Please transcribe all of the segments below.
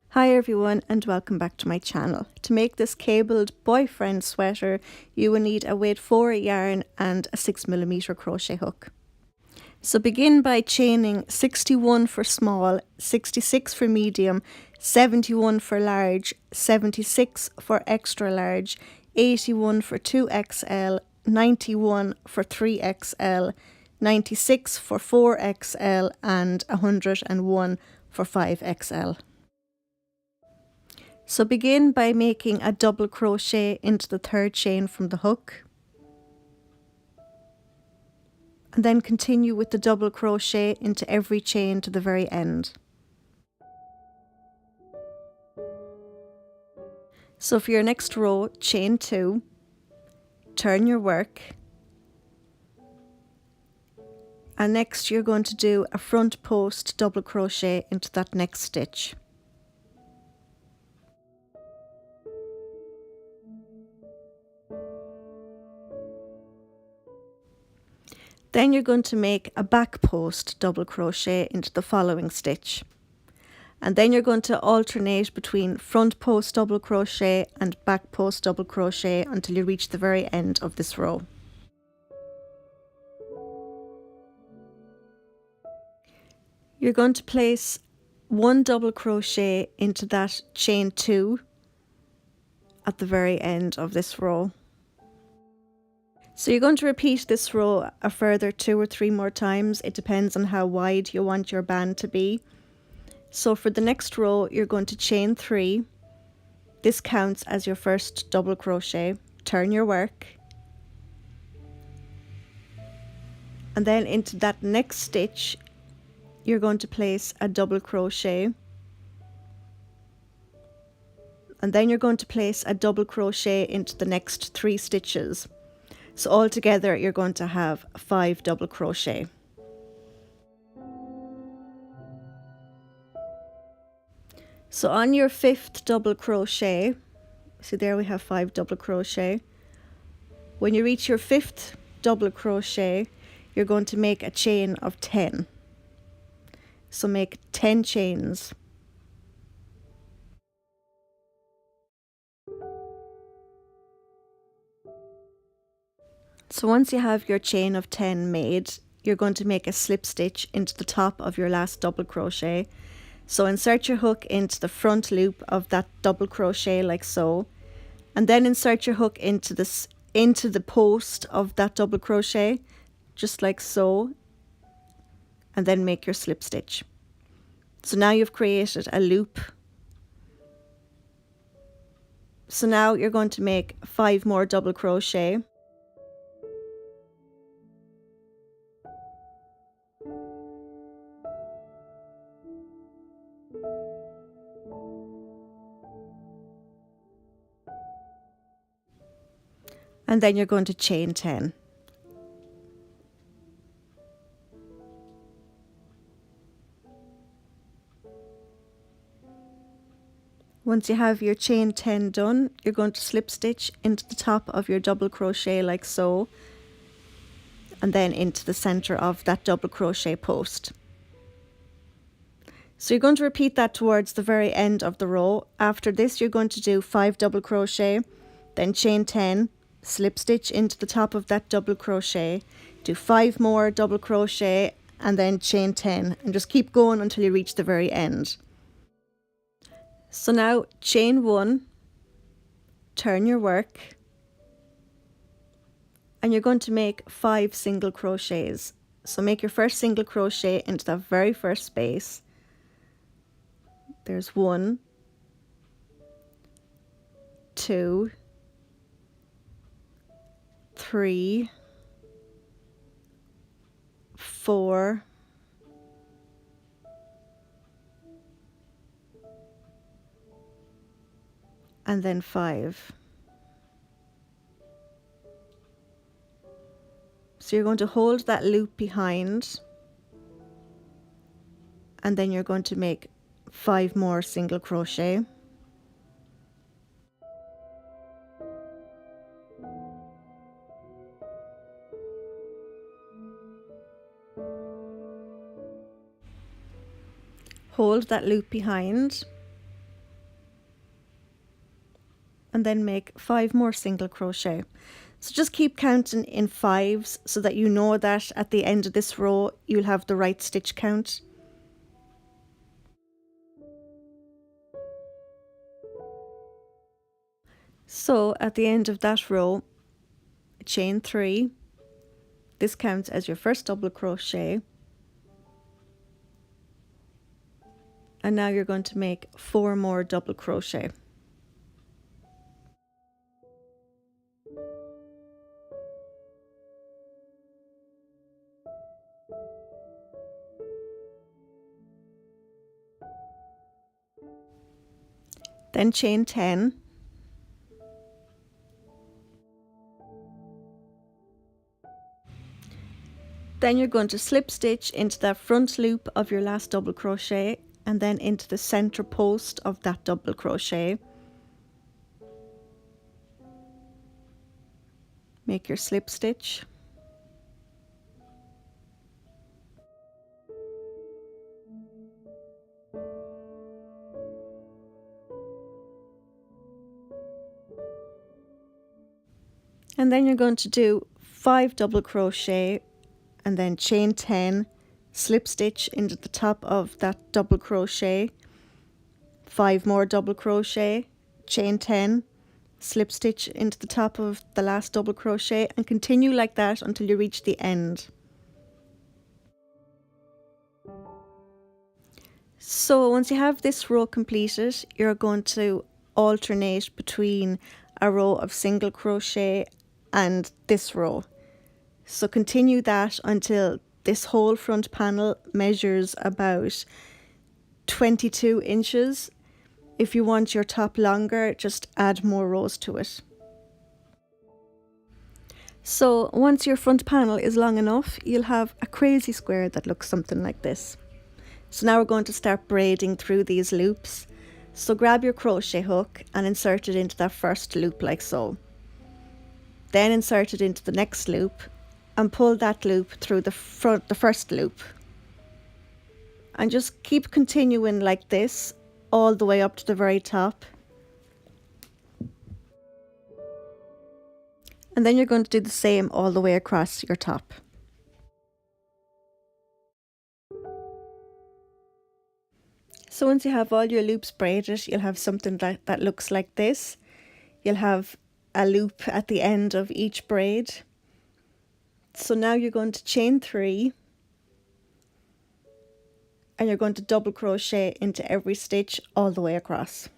Hi everyone and welcome back to my channel. To make this cabled boyfriend sweater, you will need a weight 4 yarn and a 6mm crochet hook. So begin by chaining 61 for small, 66 for medium, 71 for large, 76 for extra large, 81 for 2XL, 91 for 3XL, 96 for 4XL and 101 for 5XL. So begin by making a double crochet into the third chain from the hook. And then continue with the double crochet into every chain to the very end. So for your next row, chain 2, turn your work, and next you're going to do a front post double crochet into that next stitch. Then you're going to make a back post double crochet into the following stitch. And then you're going to alternate between front post double crochet and back post double crochet until you reach the very end of this row. You're going to place one double crochet into that chain 2 at the very end of this row. So you're going to repeat this row a further 2 or 3 more times. It depends on how wide you want your band to be. So for the next row, you're going to chain 3. This counts as your first double crochet. Turn your work. And then into that next stitch, you're going to place a double crochet. And then you're going to place a double crochet into the next 3 stitches. So altogether you're going to have 5 double crochet. So on your 5th double crochet, see there we have 5 double crochet. When you reach your 5th double crochet, you're going to make a chain of 10. So make 10 chains. So once you have your chain of 10 made, you're going to make a slip stitch into the top of your last double crochet. So insert your hook into the front loop of that double crochet like so, and then insert your hook into the post of that double crochet just like so, and then make your slip stitch. So now you've created a loop. So now you're going to make 5 more double crochet. And then you're going to chain 10. Once you have your chain 10 done, you're going to slip stitch into the top of your double crochet like so, and then into the center of that double crochet post. So you're going to repeat that towards the very end of the row. After this, you're going to do 5 double crochet, then chain 10, slip stitch into the top of that double crochet, do 5 more double crochet, and then chain 10, and just keep going until you reach the very end. So now chain 1, turn your work, and you're going to make 5 single crochets. So make your first single crochet into the very first space. There's 1, 2, 3, 4, and then 5. So you're going to hold that loop behind, and then you're going to make 5 more single crochet. hold that loop behind and then make 5 more single crochet. So just keep counting in 5s so that you know that at the end of this row you'll have the right stitch count. So at the end of that row, chain 3. This counts as your first double crochet. And now you're going to make 4 more double crochet. Then chain 10. Then you're going to slip stitch into the front loop of your last double crochet and then into the center post of that double crochet. Make your slip stitch. And then you're going to do 5 double crochet and then chain 10, slip stitch into the top of that double crochet, 5 more double crochet, chain 10, slip stitch into the top of the last double crochet, and continue like that until you reach the end. So once you have this row completed, you're going to alternate between a row of single crochet and this row. So continue that until this whole front panel measures about 22 inches. If you want your top longer, just add more rows to it. So once your front panel is long enough, you'll have a crazy square that looks something like this. So now we're going to start braiding through these loops. So grab your crochet hook and insert it into that first loop like so. Then insert it into the next loop and pull that loop through the first loop. And just keep continuing like this all the way up to the very top. And then you're going to do the same all the way across your top. So once you have all your loops braided, you'll have something that looks like this. You'll have a loop at the end of each braid. So now you're going to chain 3 and you're going to double crochet into every stitch all the way across.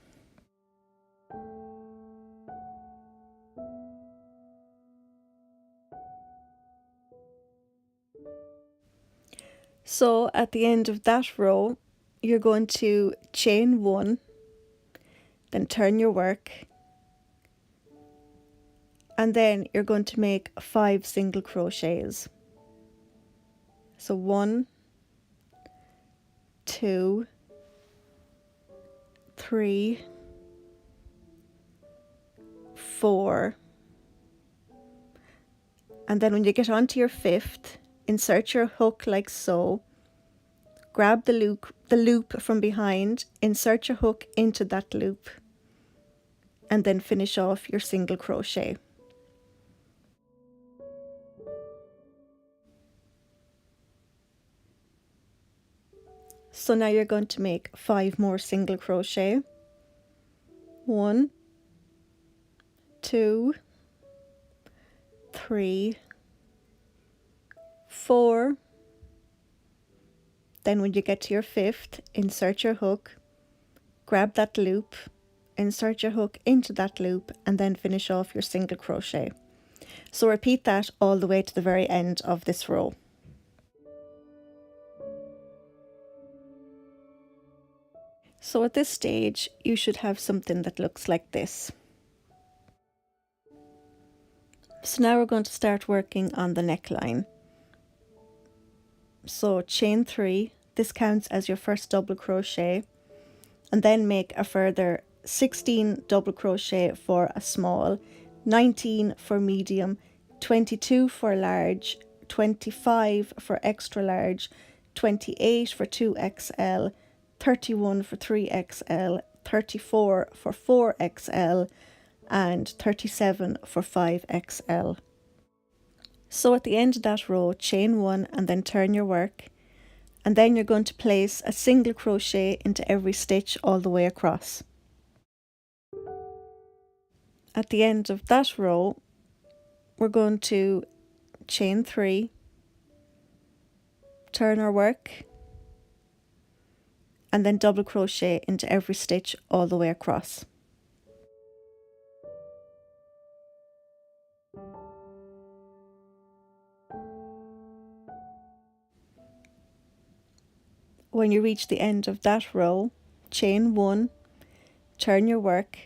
So at the end of that row, you're going to chain 1, then turn your work, and then you're going to make 5 single crochets. So 1, 2, 3, 4, and then when you get onto your 5th, insert your hook like so, grab the loop from behind, insert your hook into that loop, and then finish off your single crochet. So now you're going to make 5 more single crochet. 1, 2, 3, 4. Then when you get to your 5th, insert your hook, grab that loop, insert your hook into that loop, and then finish off your single crochet. So repeat that all the way to the very end of this row. So at this stage, you should have something that looks like this. So now we're going to start working on the neckline. So chain 3, this counts as your first double crochet, and then make a further 16 double crochet for a small, 19 for medium, 22 for large, 25 for extra large, 28 for 2XL, 31 for 3XL, 34 for 4XL, and 37 for 5XL. So at the end of that row, chain 1 and then turn your work, and then you're going to place a single crochet into every stitch all the way across. At the end of that row, we're going to chain 3, turn our work, and then double crochet into every stitch all the way across. When you reach the end of that row, chain 1, turn your work,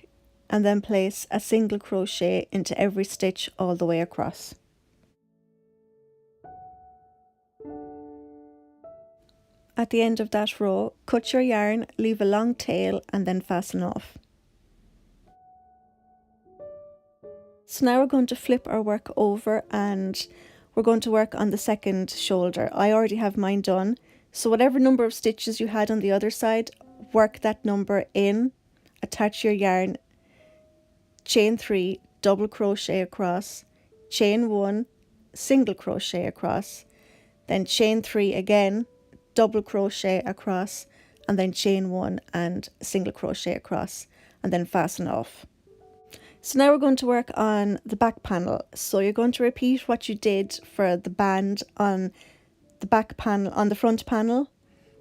and then place a single crochet into every stitch all the way across. At the end of that row, cut your yarn, leave a long tail, and then fasten off. So now we're going to flip our work over and we're going to work on the second shoulder. I already have mine done, so whatever number of stitches you had on the other side, work that number in, attach your yarn, chain 3, double crochet across, chain 1, single crochet across, then chain 3 again, double crochet across, and then chain 1 and single crochet across, and then fasten off. So now we're going to work on the back panel. So you're going to repeat what you did for the band on the back panel, on the front panel.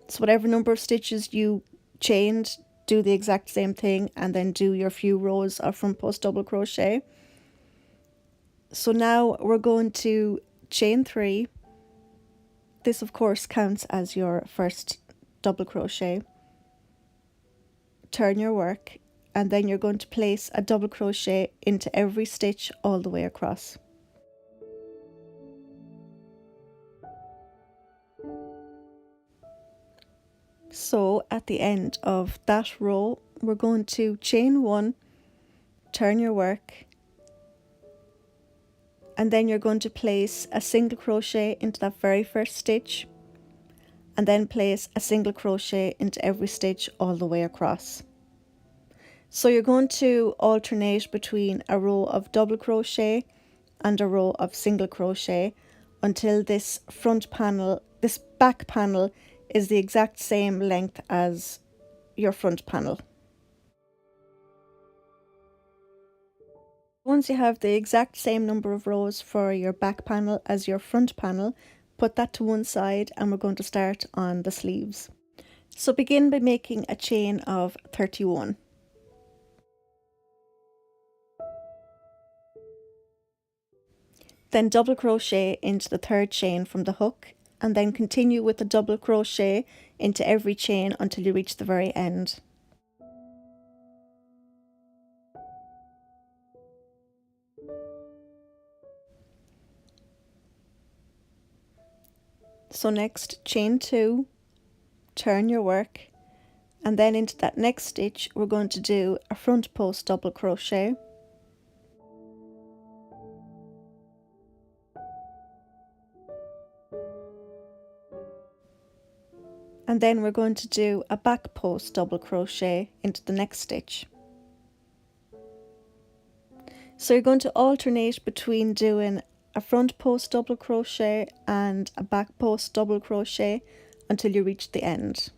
So whatever number of stitches you chained, do the exact same thing, and then do your few rows of front post double crochet. So now we're going to chain 3. This of course counts as your first double crochet. Turn your work, and then you're going to place a double crochet into every stitch all the way across. So at the end of that row, we're going to chain 1, turn your work, and then you're going to place a single crochet into that very first stitch, and then place a single crochet into every stitch all the way across. So you're going to alternate between a row of double crochet and a row of single crochet until this front panel, this back panel, is the exact same length as your front panel. Once you have the exact same number of rows for your back panel as your front panel, put that to one side and we're going to start on the sleeves. So begin by making a chain of 31. Then double crochet into the third chain from the hook, and then continue with the double crochet into every chain until you reach the very end. So next, chain 2, turn your work, and then into that next stitch we're going to do a front post double crochet, and then we're going to do a back post double crochet into the next stitch. So you're going to alternate between doing a front post double crochet and a back post double crochet until you reach the end.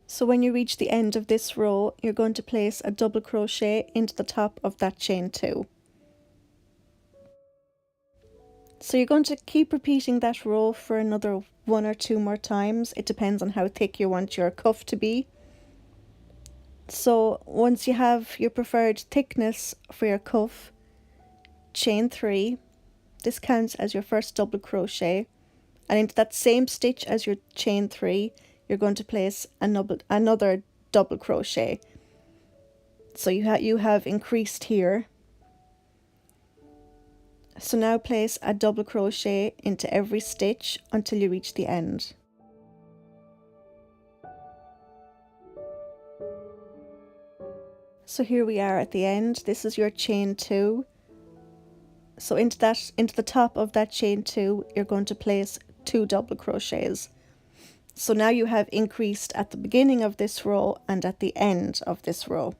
So when you reach the end of this row, you're going to place a double crochet into the top of that chain 2. So you're going to keep repeating that row for another 1 or 2 more times. It depends on how thick you want your cuff to be. So once you have your preferred thickness for your cuff, chain 3. This counts as your first double crochet, and into that same stitch as your chain 3, you're going to place another double crochet. So you have increased here. So now place a double crochet into every stitch until you reach the end. So here we are at the end. This is your chain 2. So into the top of that chain 2, you're going to place 2 double crochets. So now you have increased at the beginning of this row and at the end of this row.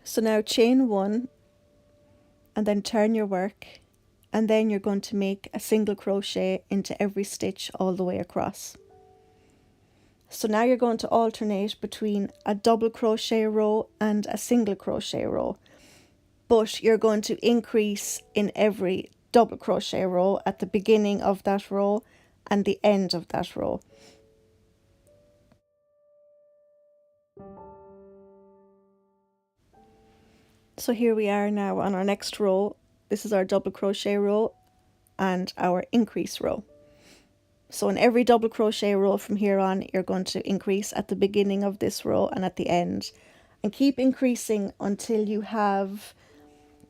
So now chain 1 and then turn your work, and then you're going to make a single crochet into every stitch all the way across. So now you're going to alternate between a double crochet row and a single crochet row, but you're going to increase in every double crochet row at the beginning of that row and the end of that row. So here we are now on our next row. This is our double crochet row and our increase row. So in every double crochet row from here on, you're going to increase at the beginning of this row and at the end, and keep increasing until you have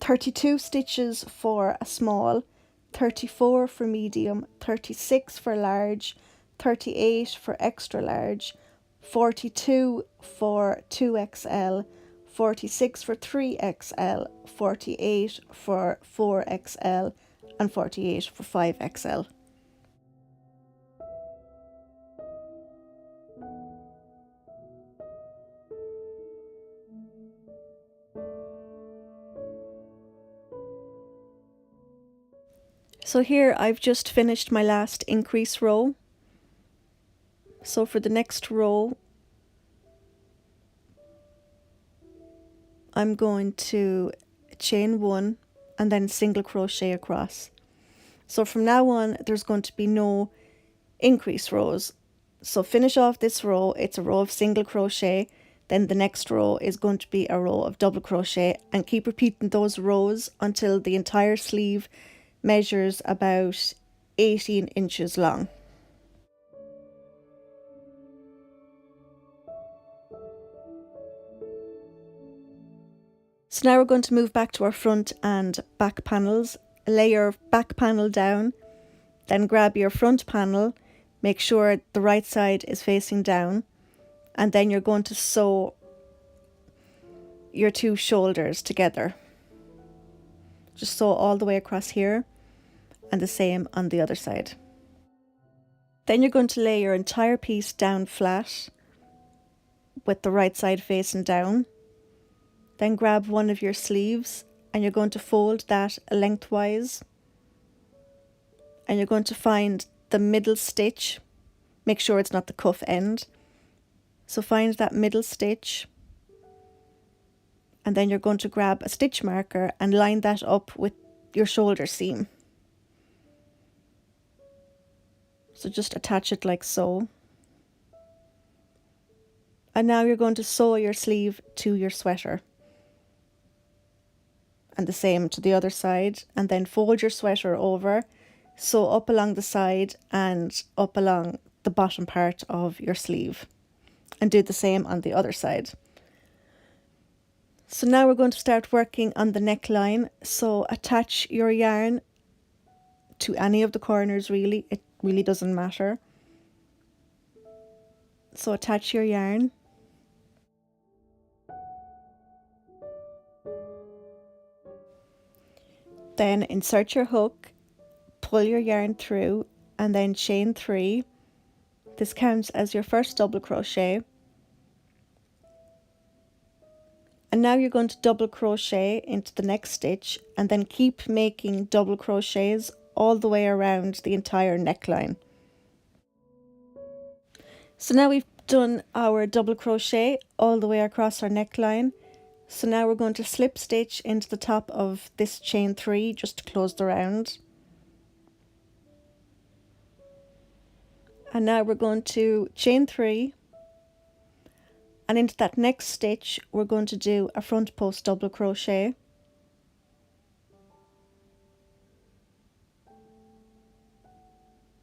32 stitches for a small, 34 for medium, 36 for large, 38 for extra large, 42 for 2XL, 46 for 3XL, 48 for 4XL, and 48 for 5XL. So here I've just finished my last increase row. So for the next row, I'm going to chain 1 and then single crochet across. So from now on, there's going to be no increase rows. So finish off this row, it's a row of single crochet, then the next row is going to be a row of double crochet, and keep repeating those rows until the entire sleeve measures about 18 inches long. So now we're going to move back to our front and back panels. Lay your back panel down, then grab your front panel, make sure the right side is facing down, and then you're going to sew your 2 shoulders together. Just sew all the way across here, and the same on the other side. Then you're going to lay your entire piece down flat with the right side facing down. Then grab one of your sleeves and you're going to fold that lengthwise, and you're going to find the middle stitch. Make sure it's not the cuff end. So find that middle stitch, and then you're going to grab a stitch marker and line that up with your shoulder seam. So just attach it like so. And now you're going to sew your sleeve to your sweater. And the same to the other side, and then fold your sweater over, sew up along the side and up along the bottom part of your sleeve, and do the same on the other side. So now we're going to start working on the neckline. So attach your yarn to any of the corners, really, it really doesn't matter. So attach your yarn. Then insert your hook, pull your yarn through, and then chain 3. This counts as your first double crochet. And now you're going to double crochet into the next stitch, and then keep making double crochets all the way around the entire neckline. So now we've done our double crochet all the way across our neckline. So now we're going to slip stitch into the top of this chain 3 just to close the round. And now we're going to chain 3, and into that next stitch we're going to do a front post double crochet.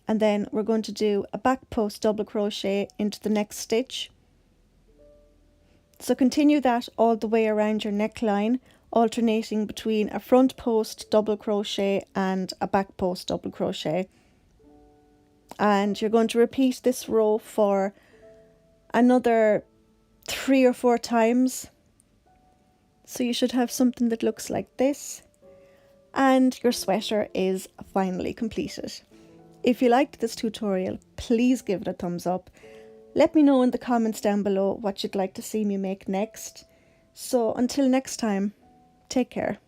And then we're going to do a back post double crochet into the next stitch. So continue that all the way around your neckline, alternating between a front post double crochet and a back post double crochet. And you're going to repeat this row for another 3 or 4 times. So you should have something that looks like this. And your sweater is finally completed. If you liked this tutorial, please give it a thumbs up. Let me know in the comments down below what you'd like to see me make next. So until next time, take care.